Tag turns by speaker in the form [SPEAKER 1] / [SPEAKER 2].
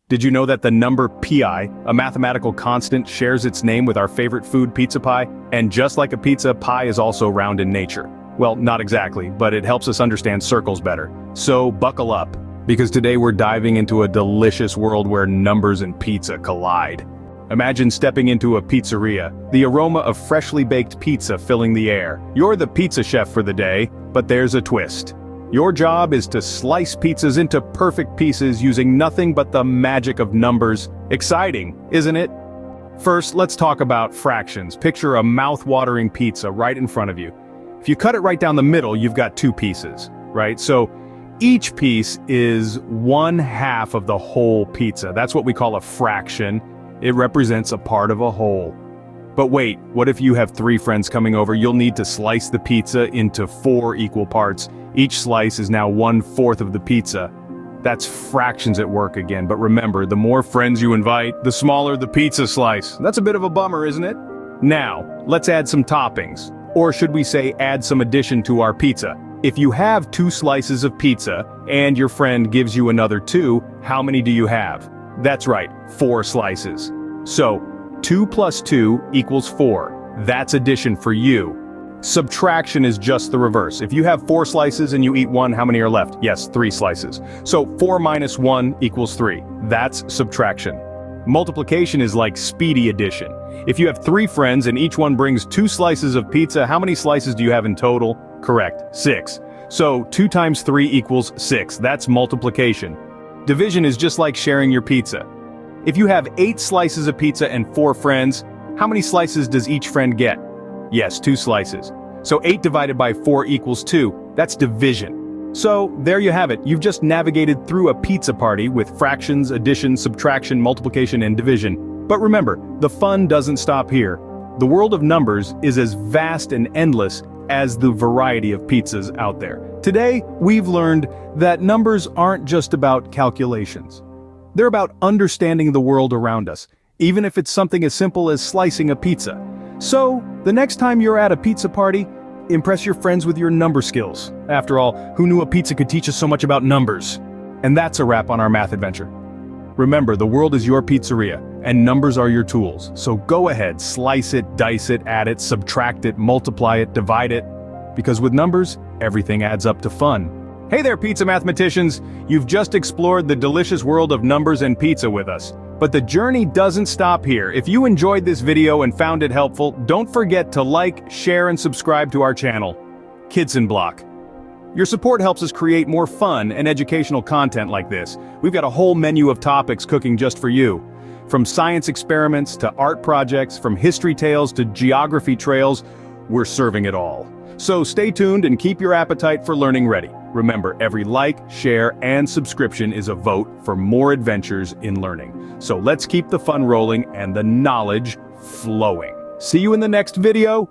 [SPEAKER 1] Did you know that the number pi, a mathematical constant, shares its name with our favorite food, pizza pie? And just like a pizza, pie is also round in nature. Well, not exactly, but it helps us understand circles better. So buckle up, because today we're diving into a delicious world where numbers and pizza collide. Imagine stepping into a pizzeria, the aroma of freshly baked pizza filling the air. You're the pizza chef for the day, but there's a twist. Your job is to slice pizzas into perfect pieces using nothing but the magic of numbers. Exciting, isn't it? First, let's talk about fractions. Picture a mouth-watering pizza right in front of you. If you cut it right down the middle, you've got two pieces, right? So each piece is 1/2 of the whole pizza. That's what we call a fraction. It represents a part of a whole. But wait, what if you have 3 friends coming over? You'll need to slice the pizza into 4 equal parts. Each slice is now 1/4 of the pizza. That's fractions at work again, but remember, the more friends you invite, the smaller the pizza slice. That's a bit of a bummer, isn't it? Now, let's add some toppings. Or should we say add some addition to our pizza? If you have 2 slices of pizza, and your friend gives you another 2, how many do you have? That's right, 4 slices. So, 2 plus 2 equals 4. That's addition for you. Subtraction is just the reverse. If you have 4 slices and you eat 1, how many are left? Yes, 3 slices. So 4 minus 1 equals 3. That's subtraction. Multiplication is like speedy addition. If you have 3 friends and each one brings 2 slices of pizza, how many slices do you have in total? Correct, 6. So 2 times 3 equals 6. That's multiplication. Division is just like sharing your pizza. If you have 8 slices of pizza and 4 friends, how many slices does each friend get? Yes, 2 slices. So 8 divided by 4 equals 2. That's division. So, there you have it. You've just navigated through a pizza party with fractions, addition, subtraction, multiplication, and division. But remember, the fun doesn't stop here. The world of numbers is as vast and endless as the variety of pizzas out there. Today, we've learned that numbers aren't just about calculations. They're about understanding the world around us, even if it's something as simple as slicing a pizza. So, the next time you're at a pizza party, impress your friends with your number skills. After all, who knew a pizza could teach us so much about numbers? And that's a wrap on our math adventure. Remember, the world is your pizzeria, and numbers are your tools. So go ahead, slice it, dice it, add it, subtract it, multiply it, divide it. Because with numbers, everything adds up to fun. Hey there, pizza mathematicians! You've just explored the delicious world of numbers and pizza with us. But the journey doesn't stop here. If you enjoyed this video and found it helpful, don't forget to like, share, and subscribe to our channel, KidsonBlock. Your support helps us create more fun and educational content like this. We've got a whole menu of topics cooking just for you. From science experiments to art projects, from history tales to geography trails, we're serving it all. So stay tuned and keep your appetite for learning ready. Remember, every like, share, and subscription is a vote for more adventures in learning. So let's keep the fun rolling and the knowledge flowing. See you in the next video.